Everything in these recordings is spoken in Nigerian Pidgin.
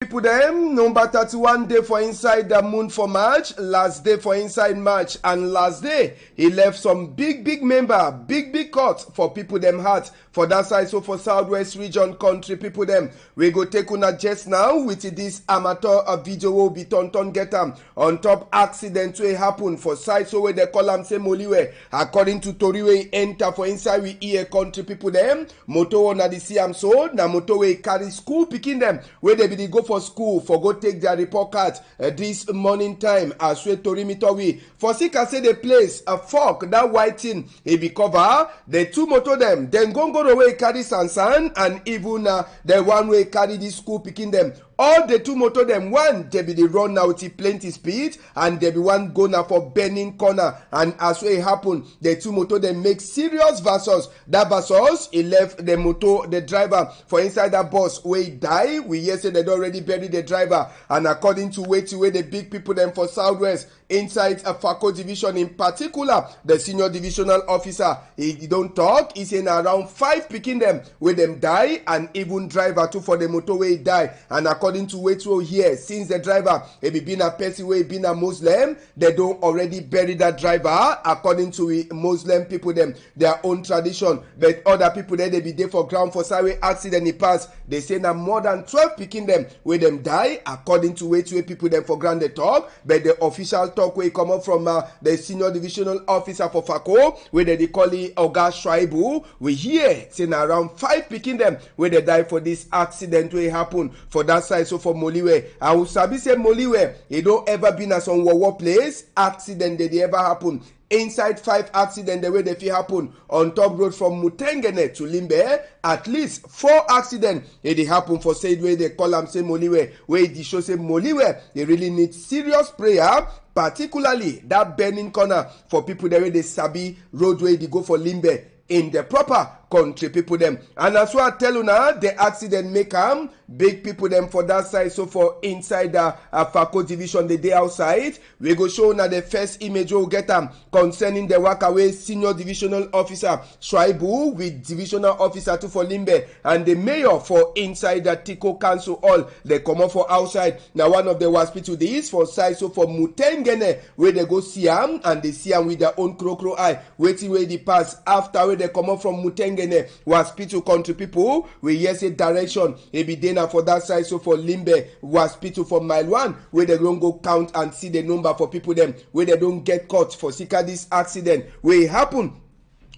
People them, number 31 day for inside the moon for March, last day for inside March, and last day he left some big member, big cut for people them heart for that side. So for Southwest region country people them, we go take una just now with this amateur video will be ton get on top accident wey happen for side. So where they call am say Moliwe, according to tori wey enter for inside we hear country people them, moto na the see am so na moto wey carry school picking them where they be the go for school for go take their report card this morning time as we tori mitowi for sick I say the place a fork that white thing e be cover the two motor them then go away carry sansan and even the one way carry this school picking them. All the two motor them, one they be the run out plenty speed and they be one go now for bending corner, and as way happen the two motor them make serious versus that versus he left the motor the driver for inside that bus where he die. We hear say they already buried the driver, and according to way the big people them for Southwest inside a FACO division in particular the senior divisional officer he don't talk. He saying around 5 picking them with them die, and even driver too for the motorway die. And according to way to here, since the driver he be been a person way been a Muslim, they don't already bury that driver according to Muslim people them their own tradition. But other people there they be there for ground for Saturday accident he pass. They say now more than 12 picking them with them die according to way people them for ground they talk. But the official talk wey come up from the senior divisional officer for FACO where they call it Oga Shuaibu, we hear saying around 5 picking them where they die for this accident wey happen for that side. So for Moliwe, I will sabi say Moliwe it don't ever been a some war place accident that they ever happen. Inside 5 accidents the way they fit happen on top road from Mutengene to Limbe, at least 4 accidents it happen for said way they call them say Moliwe, where it show say Moliwe they really need serious prayer, particularly that bending corner for people the way they sabi roadway they go for Limbe in the proper country people them. And as well I tell you now, the accident make big people them for that side. So for inside the FACO division the day outside, we go show now the first image we'll get concerning the Workaway senior divisional officer Shuaibu with divisional officer too for Limbe, and the mayor for inside the Tiko Council all they come up for outside. Now one of the hospital this for side so for Mutengene where they go see am, and they see am with their own crow eye waiting where they pass after where they come up from Mutengene hospital country people. We hear say direction it be there for that side. So for Limbe hospital for mile 1 where they don't go count and see the number for people them where they don't get caught for sika this accident where it happen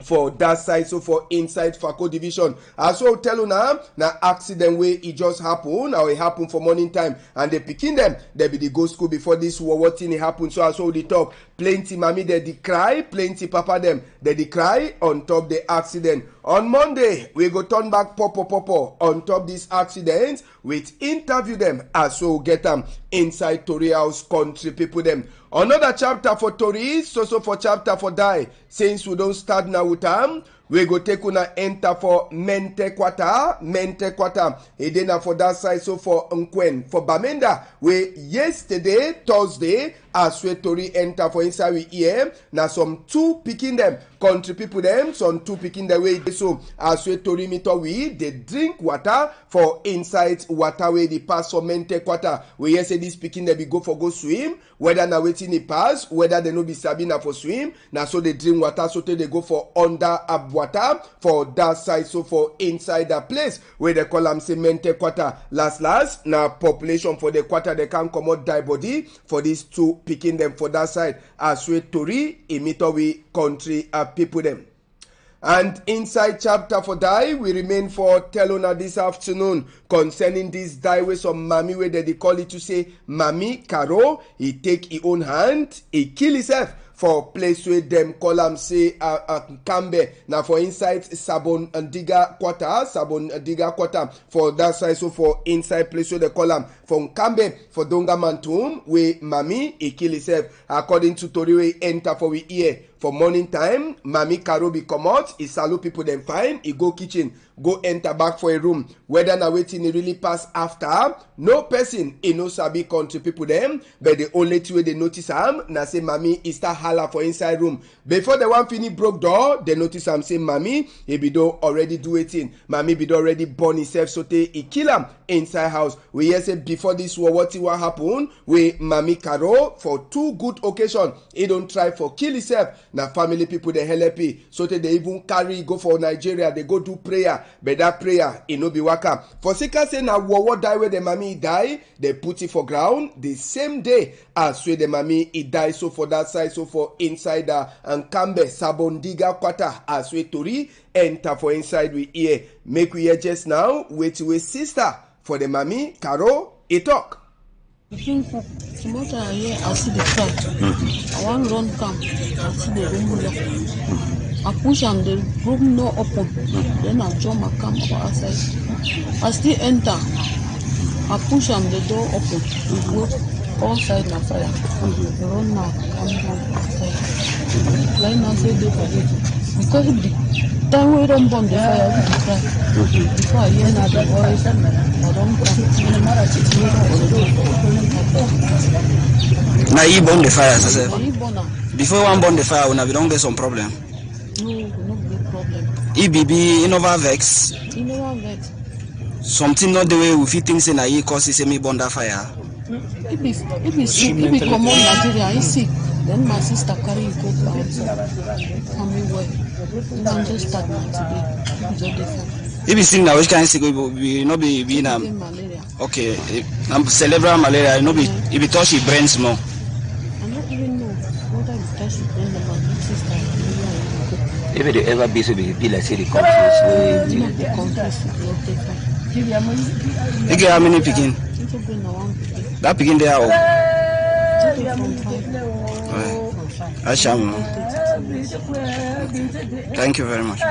for that side. So for inside FACO division, as well tell you now accident where it just happen or it happen for morning time, and they picking them they be the go school before this war thing it happen. So as well they talk plenty mommy they cry, plenty papa them they cry on top the accident. On Monday we go turn back popo on top this accident with interview them as well get them inside Tori House country people them. Another chapter for Tori, so for chapter for die. Since we don't start now with them, we go take una enter for mente kwata. And then for that side, so for Nkwen, for Bamenda, we yesterday, Thursday, as we Tori enter for inside we here, now some 2 picking them, country people them, some 2 picking the way. So as we Tori mito we, they drink water for inside water way they pass for mente kwata. We here say this picking they be go for go swim, whether na waiting they pass, whether they no be sabina for swim, now so they drink water, so they go for under water for that side. So for inside that place where they call them say mente kwata. Last now population for the quarter they can come out die body for these 2 picking them for that side as we Tori imitowi country people them. And inside chapter for die, we remain for Telona this afternoon concerning this die way some mammy where they call it to say Mammy Caro, he take his own hand, he kill himself for place where them call am say Kambe. Now for inside Sabon Diga quarter for that side. So for inside place where they call am from Kambe for Donga Mantum where Mammy he kill himself according to Tori we enter for we ear. For morning time, Mammy Caro be come out, he salute people them fine, he go kitchen go enter back for a room. Whether na wetin e really pass after, no person e no sabi country people them, but the only two way they notice am na say Mami e start holla for inside room. Before the one finish broke door, they notice am say Mami e be don already do wetin. Mami be don already burn himself so tey e kill am inside house. We hear say before this war, what happen with Mami Caro for 2 good occasion. He don't try for kill himself. Na family people they help him. So they even carry go for Nigeria. They go do prayer. But that prayer e no be waka. For sika say na war die where the Mami die, they put it for ground the same day as where the Mami e die. So for that side, so for inside and Kambe Sabondiga Kwata as we Tori enter for inside we hear. Make we hear just now. Wait to a sister for the Mami Caro e talk. I think tomorrow I hear I see the car. I want run come. I see the room lock. I push and the room door open. Then I jump and come outside. I still enter. I push and the door open. We go outside na fire. Run now, come down outside. Like now say they for it. Because the time we don't burn the fire, we cry. Before I hear that the voice, I don't come. Now you burn the fire, sir. Before one burn the fire, we don't get some problem. No big problem. EBB, Innova Vex. Innova Vex. Something not the way we fit things in a year cause it's me burn that fire. If he sick, if he come on Nigeria, he sick. Then my sister carry him go for outside. Family well. Then just start now today. Just different. If you think now which kind of sick we not be malaria. Okay, cerebral malaria, no be if it touch your brains more. I don't even know whether it touch your brain or my sister. If they ever be so be like say the countries where the countries will take. You get how many picking? That picking there are Thank you very much.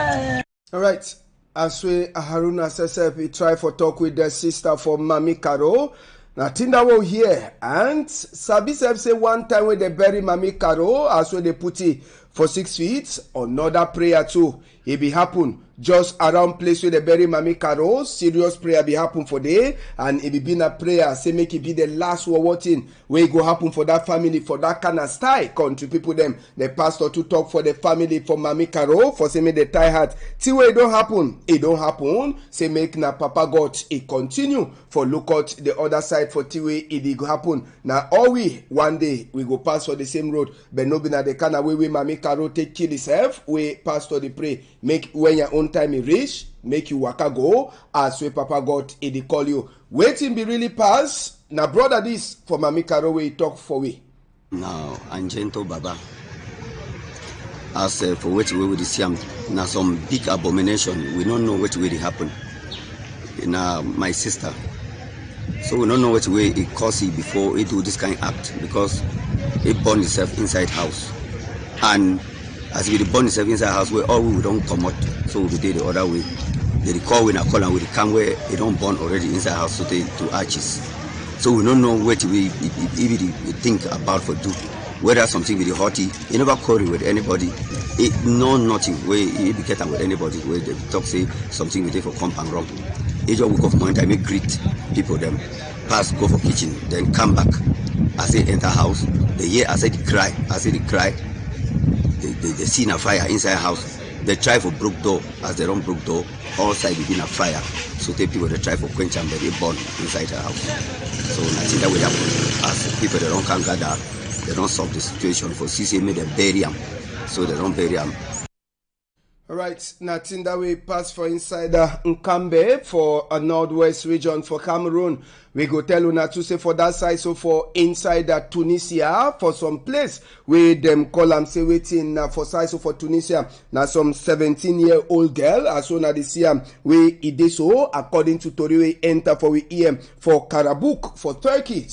All right. As we Haruna says, we try for talk with the sister for Mami Caro. Now, Tinda will hear. And Sabi say one time when they bury Mami Caro, as when they put it for 6 feet, another prayer too. It be happen just around place where they bury Mami Caro. Serious prayer be happen for day. And it be been a prayer. Say make it be the last war thing where it go happen for that family, for that kind of style. Country people them. The pastor to talk for the family for Mami Caro. For say make the tie heart. Till where it don't happen. It don't happen. Say make na Papa God it continue. For look out the other side for till where it go happen. Now all we one day we go pass for the same road. But no be na the kind of way Mami Caro take kill himself. We pastor the pray. Make when your own time is reach, make you waka go, as we Papa God, he call you. Waiting be really pass. Now, brother, this for Mami Caro, we talk for we. Now, and gentle Baba, as for which way we see now some big abomination, we don't know which way it happen. Now, my sister, so we don't know which way it caused it before it do this kind of act, because it burn itself inside house. And as we burn itself inside house, where all we don't come out, so we did the other way. They call when I call and we come where it don't burn already inside house, so they to arches. So we don't know what we think about for do. Whether something with the hottie, he never quarrel with anybody. It know nothing where he be getting with anybody. Where they talk say something with it for compound wrong. He just wake up morning time, he greet people them, pass go for kitchen, then come back. As they enter house, they hear as they cry, They see a fire inside house. They try for broke door. As they don't broke door, all side within a fire. So they people they try for quench and they burn inside the house. So I think that will happen. As people they don't can gather, they don't solve the situation. For CC made them bury them. So they don't bury them. All right, nothing that we pass for inside Nkambe for a northwest region for Cameroon. We go tell you to say for that side, so for inside Tunisia, for some place where them call and say waiting for side, so for Tunisia, now some 17-year-old girl, as soon as they see we ide so, according to Tori, we enter for we EM for Karabuk, for Turkey,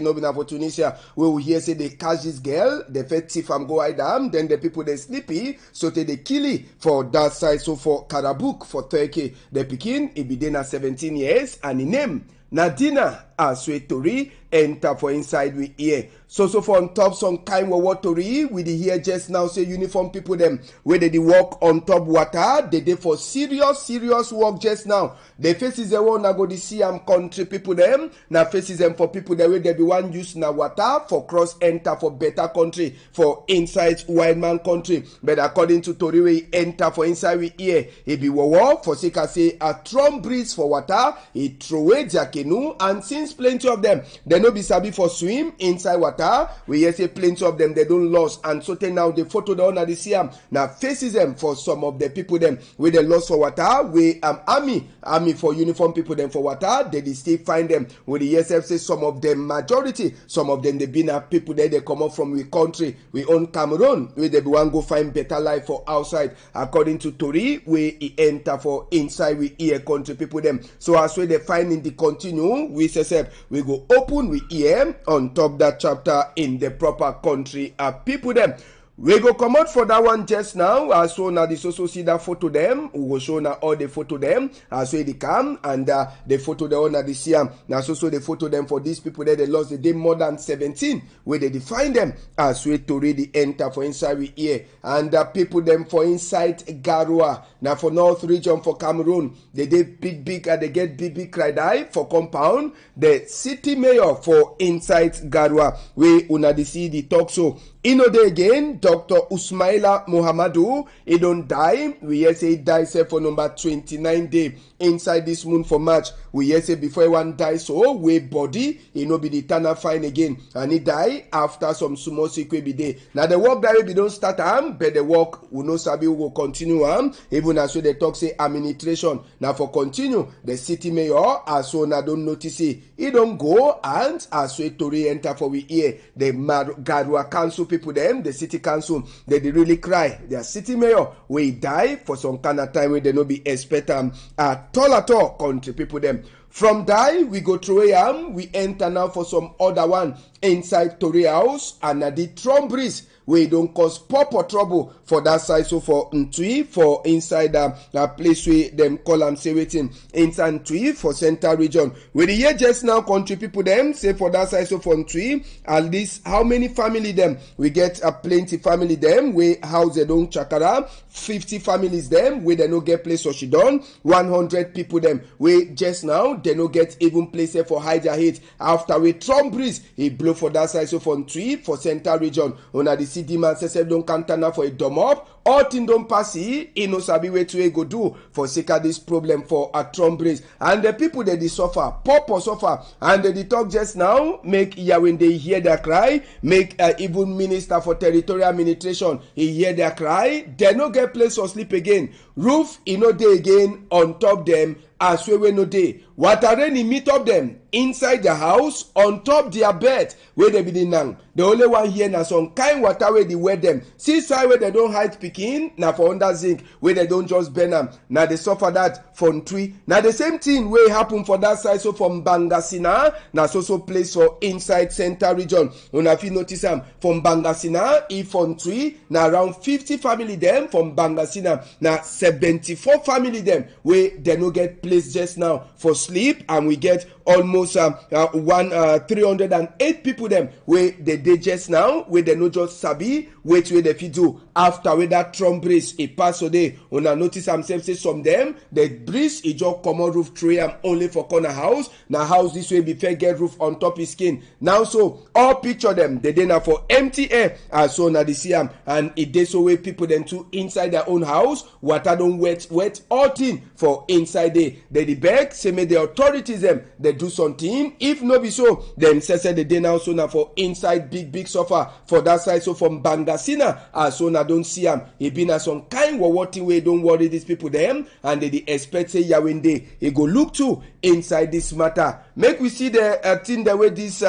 no be for Tunisia, we will hear say they catch this girl, they fed thief and go hide them, then the people they sleepy, so they kill it for that side, so for Karabuk, for Turkey, the Pekin, it be then 17 years, and in name, Nadina as we tori enter for inside we hear. So for on top some kind of water we dey hear just now say uniform people them where they work on top water, they dey for serious work just now. The faces the one go to see country people them, now faces them for people that way they be one use na water for cross enter for better country for inside white man country. But according to Tori we enter for inside we hear it be war for sake I say a strong breeze for water, it throw away their canoe, and since plenty of them they no be sabi for swim inside water. We hear say plenty of them they don't lost, and so now the photo the one they see now faces them for some of the people them where they lost for water. We army for uniform people them for water. They still find them with the ESF say some of them majority, some of them they been people there they come up from we country we own Cameroon where they be one go find better life for outside. According to Tori we enter for inside we hear country people them. So as we they find in the continue we say we go open we hear on top that chapter in the proper country people them. We go come out for that one just now. As so now this also see that photo them. We go show now all the photo them as well they come, and the photo the one this year. Now so the photo them for these people there they lost the day more than 17 where they define them as way to really enter for inside we here, and people them for inside Garoua. Now for north region for Cameroon they did big and they get big cry die for compound. The city mayor for inside Garoua we una the see the talk so. Day again, Dr. Usmaila Mohamadu, he don't die. We hear say he died for number 29 day inside this moon for March. We hear say before one die so we body, he no be the eternal fine again. And he die after some sumo sequel be day. Now the work that we don't start but the work we no sabi will continue even as so they talk say administration. Now for continue, the city mayor as so now don't notice it. He don't go, and as we Tori enter for we hear the Garoua council people them, the city council, they really cry. Their city mayor will die for some kind of time where they no be expect at all country people them. From die we go through we enter now for some other one inside Tori house, and the Trump breeze we don't cause proper trouble for that side. So for Ntui for inside that place we them call am say waiting inside Ntui for central region. We the year just now country people them say for that side. So for Ntui at least how many family them we get plenty family them we house they don't chakara 50 families them we they no get place so she done 100 people them we just now they no get even place for hide their head after we Trump breeze he blow for that side. So for Ntui for central region on the city man says don't count for a dumb up. All thing don't pass he no sabi way to go do for sake of this problem for a Trump breeze. And the people that they suffer, purple suffer, and they talk just now, make when they hear their cry, make even minister for territorial administration, he hear their cry, they no get place or sleep again. Roof, no day again on top them, as we no day. Water rain meet up them inside the house on top their bed where they be the nang. The only one here na some kind water where they wear them. See side where they don't hide picking, na for under zinc where they don't just burn them. Now they suffer that from tree. Now the same thing will happen for that side. So from Bangasina, na so place for inside center region. Una if you notice them from Bangasina, if from tree, na around 50 family them from Bangasina, na 74 family them where they no get place just now for sleep, and we get almost 308 people them where they just now where they no just sabi wait where they fit do after where that Trump breeze a pass so day. Una notice themselves say some them the breeze it just common roof tree only for corner house. Now house this way before get roof on top his skin. Now so all picture them they now for empty air as so now this year, and it dey so way people them too inside their own house water don't wet all thing for inside there. They the beg say may the authorities them they do something. If no be so, then say the day now so now for inside big suffer for that side. So from Bangasina as so now don't see him. He been a some kind of what way don't worry these people them, and they expect say when they he go look to inside this matter. Make we see the thing the way this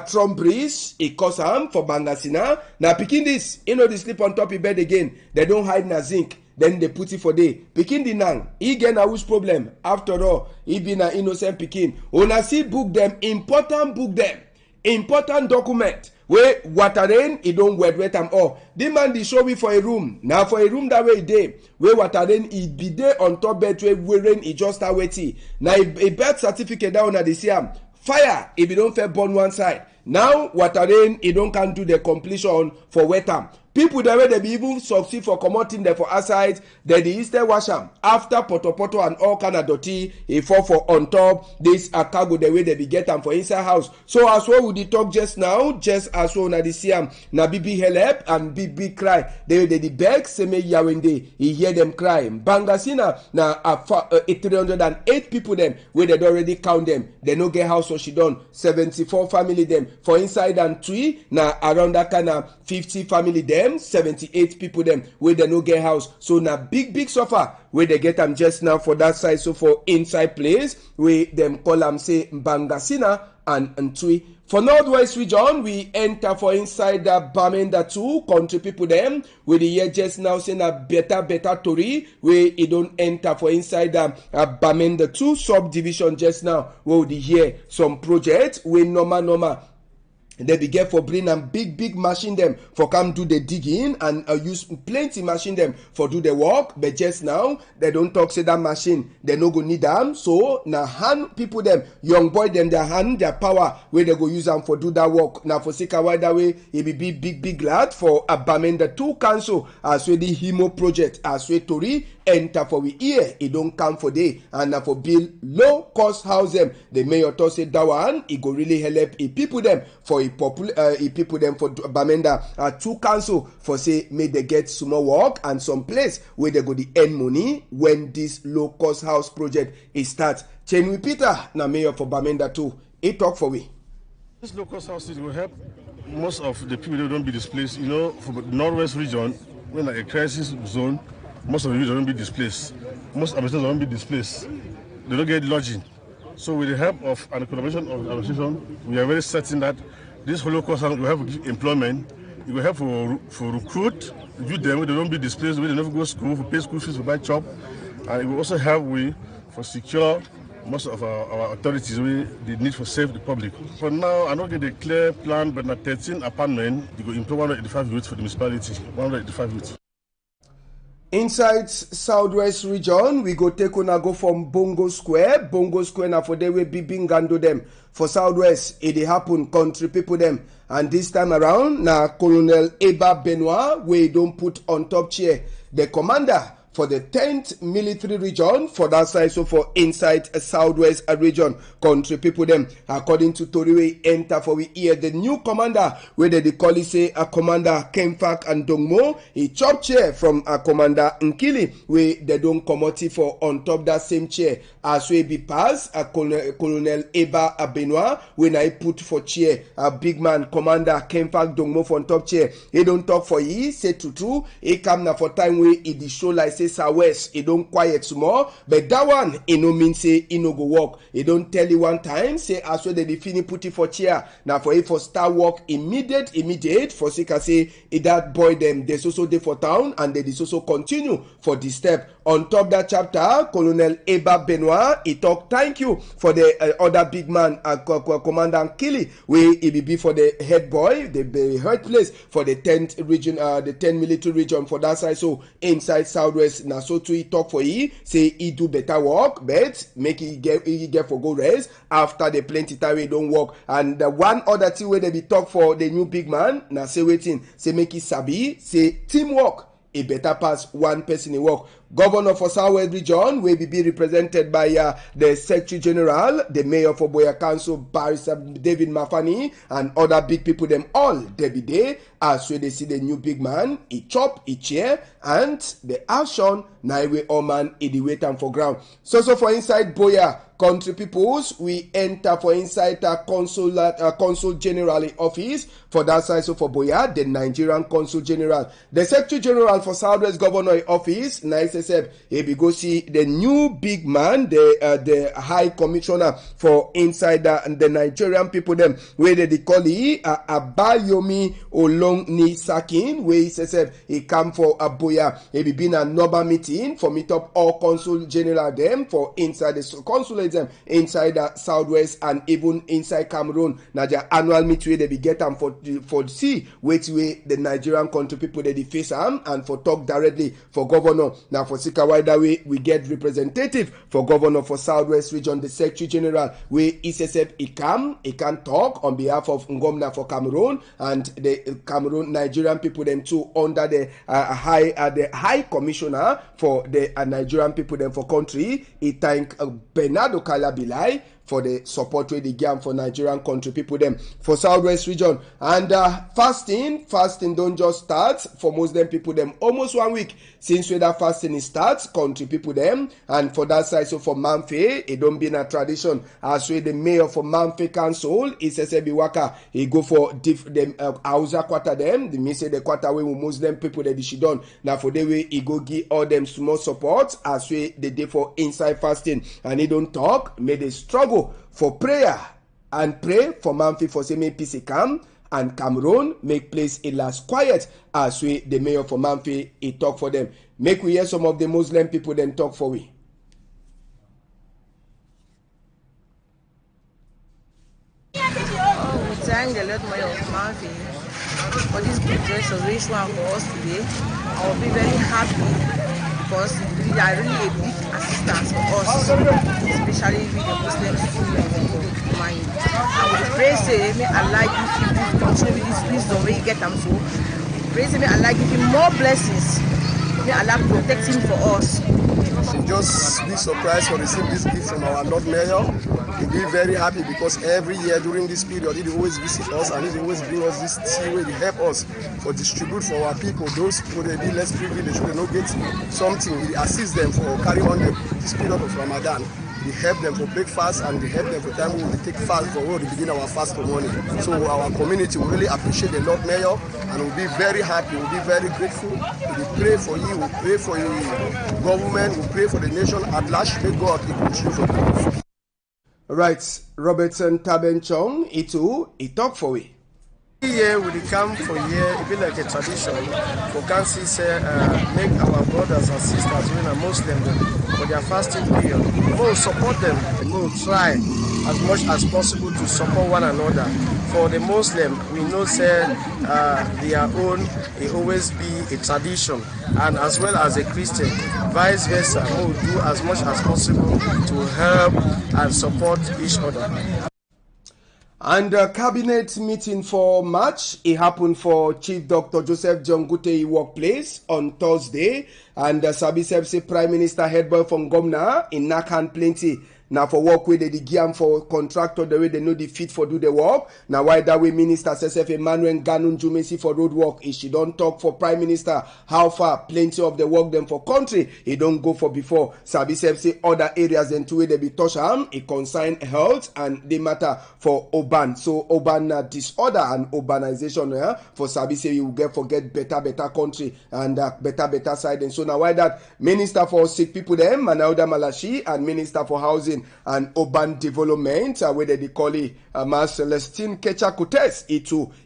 Trump breeze it cause harm for Bangasina. Now picking this, they sleep on top of bed again. They don't hide na zinc. Then they put it for day. Pikin the nang. He get a which problem. After all, he been an innocent pikin. Una see book them, important document. Where water rain, he don't wet them all. The man they show me for a room. Now for a room that way day. Where water rain, he be there on top bed where rain he just start waiting. Now a birth certificate down at the same. fire if you don't fair burn one side. Now water rain e don can do the completion for wetam. People the way they be even succeed for commoting them for outside, they the instead wash am after poto and all kind of dirty e fall for on top this cargo the way they be get am for inside house. So as well we talk just now, just as well na the see am na BB help and BB cry. They beg say me yawende he hear them cry. Bangasina na 308 people them where they already count them. They no get house so she done 74 family them for inside and 3 na around that kind of 50 family them. 78 people them where they no get house. So na big suffer where they get them just now for that side. So for inside place where them call them say Bangasina and Ntui. For Northwest region, we enter for inside the Bamenda 2 country people them where the year just now saying a better Tori where it don't enter for inside the Bamenda 2 subdivision just now where the year some project where normal they be get for bring and big machine them for come do the digging and use plenty machine them for do the work. But just now they don't talk say that machine they no go need them. So now hand people them young boy them their hand their power where they go use them for do that work. Now for sika why that way it be big glad for Bamenda 2 council as well the Himo project as well Tori enter for we ear it don't come for day and now for build low cost house them the mayor to say that one it go really help people them for people them for Bamenda 2 council for say may they get some more work and some place where they go the earn money when this low cost house project is start. Chenwi Peter na mayor for Bamenda 2 he talk for we. This low cost house will help most of the people that don't be displaced. You know, for the Northwest region, when like a crisis zone, most of the region don't be displaced. Most administrators don't be displaced. They don't get lodging. So with the help of and the collaboration of the administration, we are very certain that this Holocaust will help give employment. It will help for recruit, youth them, they don't be displaced, they never go to school, for pay school fees, for buy job. And it will also help for secure most of our authorities they need for save the public. For now, I don't get a clear plan, but na 13 apartment, they will employ 185 youth for the municipality, 185 youth. Inside Southwest region, we go take on go from Bongo Square. Bongo Square na for they will be bingando them. For Southwest, it happen country people them. And this time around, na Colonel Eba Benoit, we don't put on top chair the commander for the 10th military region for that side, so for inside Southwest region country people them according to Toriwe enter for we hear the new commander where they call it say a commander Kemfak and Dongmo he chop chair from a commander Nkili where they don't commodity for on top that same chair as we be pass a Colonel Eba Benoit when I put for chair a big man commander Kemfak Dongmo for on top chair he don't talk for ye say true he come now for time where it show like Southwest, it don't quiet small, but that one, it no mean say it no go work. It don't tell you one time, say as well they finish put it for chair. Now for it for start work immediate, for say say that boy them, they also dey for town and they also continue for the step. On top that chapter, Colonel Eba Benoit, he talk thank you for the other big man, Commander Kili, where it be for the head boy, the head place for the 10th region, the 10th military region for that side. So inside Southwest. Na so to he talk for he say he do better work but make he get for go rest after the plenty time he don't work. And the one other thing where they be talk for the new big man na say waiting say make he sabi say teamwork it better pass one person in work. Governor for Southwest region will be represented by the Secretary General, the Mayor for Boya Council, Barrister David Mafani, and other big people. Them all they be there as we they see the new big man. He chop, he chair, and the action Naiwe Oman in the wait and for ground. So for inside Boya country peoples, we enter for inside a consul general office for that side. So for Boya, the Nigerian Consul General, the Secretary General for Southwest Governor office, nice. He be go see the new big man, the High Commissioner for inside the Nigerian people them where they call he Abayomi Olongni Sakin where he says he come for Aboya. He be been a normal meeting for meet up all consul general them for inside the consulate them inside the southwest and even inside Cameroon. Now their annual meet where they be get them for see which way the Nigerian country people they face them and for talk directly for governor. Now for Sika wider way we get representative for governor for southwest region, the secretary general where ISSF he can talk on behalf of Ngomna for Cameroon and the Cameroon Nigerian people them too under the high commissioner for the Nigerian people them for country. He thank Bernardo Kalabilai for the support with the game for Nigerian country people them for southwest region. And fasting don't just start for Muslim people them almost 1 week since when that fasting starts country people them. And for that side, so for Manfe it don't be a tradition as well the mayor for Manfe council is Biwaka he go for them Hausa quarter them the me say the quarter way with Muslim people that she done now for the way he go give all them small support as well the day for inside fasting and he don't talk may they struggle for prayer and pray for Manfi for say make peace come and Cameroon make place a last quiet as we the mayor for Manfi he talk for them. Make we hear some of the Muslim people then talk for we. We thank the Lord Mayor of Manfi for this good restoration for us today. I will be very happy because they are really a big assistance for us, especially with the Muslim students of mine. And we pray say, may Allah give him continue with this wisdom where he get them so. Pray say, may Allah give him more blessings. May Allah protect him for us. Just be surprised for receiving this gift from our Lord Mayor. We'll be very happy because every year during this period, he always visit us and he always bring us this tea where he help us for distribute for our people. Those people they be less privileged, they don't get something. He assist them for carry on this period of Ramadan. We help them for breakfast and we help them for time when we take fast for when we begin our fast for morning. So our community will really appreciate the Lord Mayor and we'll be very happy, we'll be very grateful. We pray for you, we'll pray for your government, we'll pray for the nation at large. May God continue for you. Right, Robertson Tabenchong, he talk for we. Every year we come for year, it be like a tradition for country say make our brothers and sisters when are Muslim for their fasting period. We will support them, we will try as much as possible to support one another. For the Muslim, we know say their own it always be a tradition, and as well as a Christian, vice versa, we will do as much as possible to help and support each other. And the cabinet meeting for March, it happened for Chief Dr. Joseph John Gutey workplace on Thursday. And Sabi say Prime Minister headboy from Gomna in Nakan plenty. Now for work with the giam for contractor the way they know the fit for do the work. Now why that way Minister SSF Emmanuel Ganun Jumesi for road work if she don't talk for Prime Minister how far plenty of the work them for country he don't go for before. Sabi say other areas then to where they be touch it concern health and the matter for urban. So urban disorder and urbanization for Sabi say you will forget better country and better side. And so now why that Minister for sick people them Manauda Malashi and Minister for housing and urban development where they call it Mas Celestine Kecha Kutes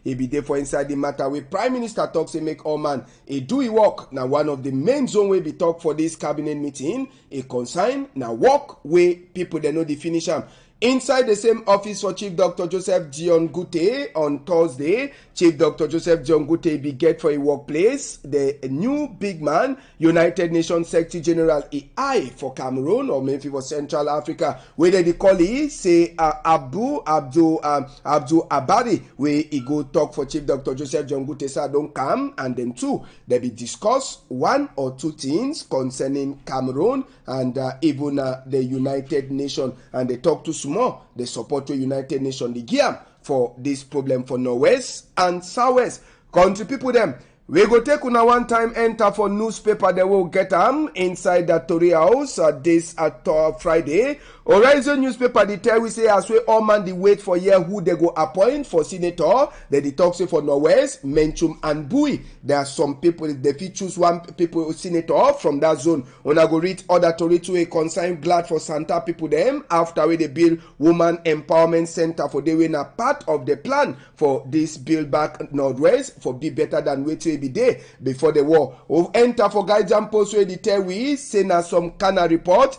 he be there for inside the matter where Prime Minister talks he make all man he do he work. Now one of the main zone where we talk for this cabinet meeting a consign now work where people they know the finish them. Inside the same office for Chief Dr. Joseph John Gutey on Thursday, Chief Dr. Joseph John Gutey be get for a workplace. The new big man, United Nations Secretary General EI for Cameroon or maybe for Central Africa, where they call it say Abdul Abadi, where he go talk for Chief Dr. Joseph John Gutey sir don't come, and then two they be discuss one or two things concerning Cameroon and even the United Nations, and they talk to more the support to United Nations the gear for this problem for Northwest and Southwest country people them. We go take una one time enter for newspaper they will get inside the Tory House this Friday. Horizon newspaper they tell we say as we all man the wait for year who they go appoint for senator. They talk say for Northwest, Menchum and Bui. There are some people they fit choose one people senator from that zone. When I go read other Tory to a consign glad for Santa people them after we they build Woman Empowerment Center for they win a part of the plan for this build back Northwest for be better than wait till be there before the war. We enter for guidance post where they tell we say na some kind of report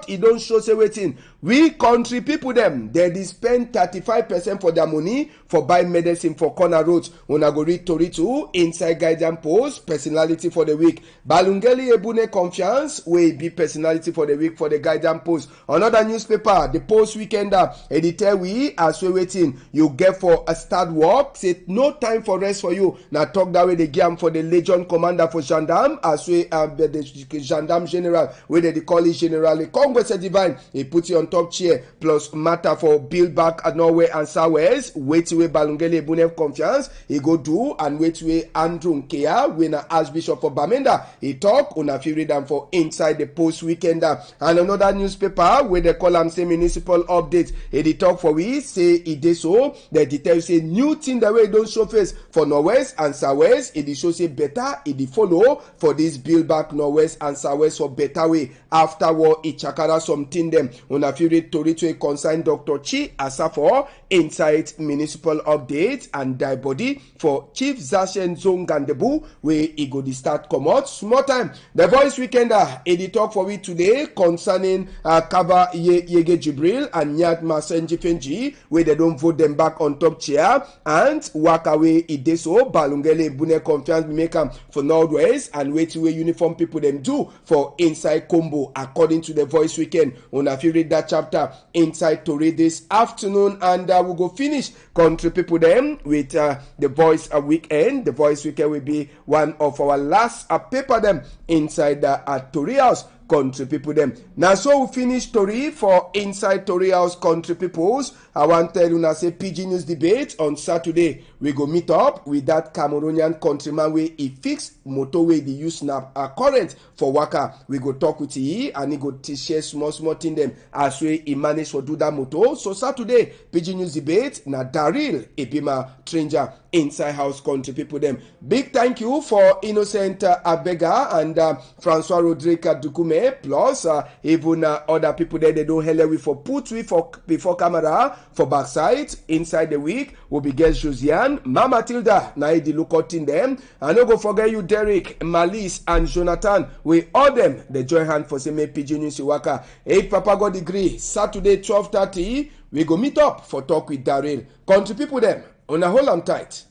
it don't show say waiting We country people them, they spend 35% for their money for buying medicine for corner roads. Una go read Tori 2 inside Guardian Post, personality for the week. Balungeli Ebune Confiance will be personality for the week for the Guardian Post. Another newspaper, the Post Weekender, editor we as we waiting. You get for a start work, say no time for rest for you. Now talk that way the game for the Legion Commander for Gendarme, as we the Gendarme General, where they call it General Congress Divine. He put you on top chair plus matter for build back at Norway and Southwest. Wait way Balungeli Ebune Confiance. He go do and wait way Andrew Nkea, winner Archbishop for Bamenda. He talk on a few read them for inside the Post Weekender. And another newspaper where they call them say municipal update. He talk for we say it is so. The details say new thing the way don't show face for Northwest and Southwest. It show say better. It follow for this build back Northwest and Southwest for better way. After war, it chakara something them. On a few read Tori to consign Dr. Chi Asafo inside municipal update and die body for Chief Zashen Zongandebu where he go the start come out small time. The Voice Weekender it talk for we today concerning Kaba Yege Jibril and Nyat Masenji Fenji where they don't vote them back on top chair and walk away Ideso Balungeli Bune Confiance maker for Northwest and wait where uniform people them do for inside combo according to the Voice Weekend. On a few read that chapter inside to read this afternoon and we'll go finish country people them with the Voice Weekend. The Voice Weekend will be one of our last paper them inside the Tori House country people them. Now so we finish Tori for inside Tori House country peoples. I want to tell you now say Pidgin News debate on Saturday. We go meet up with that Cameroonian countryman where he fix motorway the use snap current for Waka. We go talk with he and he go share small thing them as we he manage to do that motor. So Saturday Pidgin News debate na Daryl Ebima Stranger inside house country people them. Big thank you for Innocent Abega and Francois Rodrigue Dukume plus even other people there they don't hell with for put we for before camera for backside inside the week will be guest Josiane Mama Tilda na the look in them and no go forget you Derek Malice and Jonathan we all them they join hand for same Pidgin News Waka. If Papa got degree Saturday 12:30 we go meet up for talk with Daryl country people them on a hold on tight.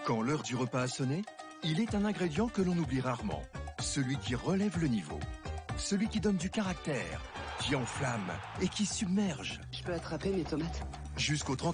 Quand l'heure du repas a sonné, il est un ingrédient que l'on oublie rarement. Celui qui relève le niveau. Celui qui donne du caractère, qui enflamme et qui submerge. Je peux attraper mes tomates? Jusqu'au 31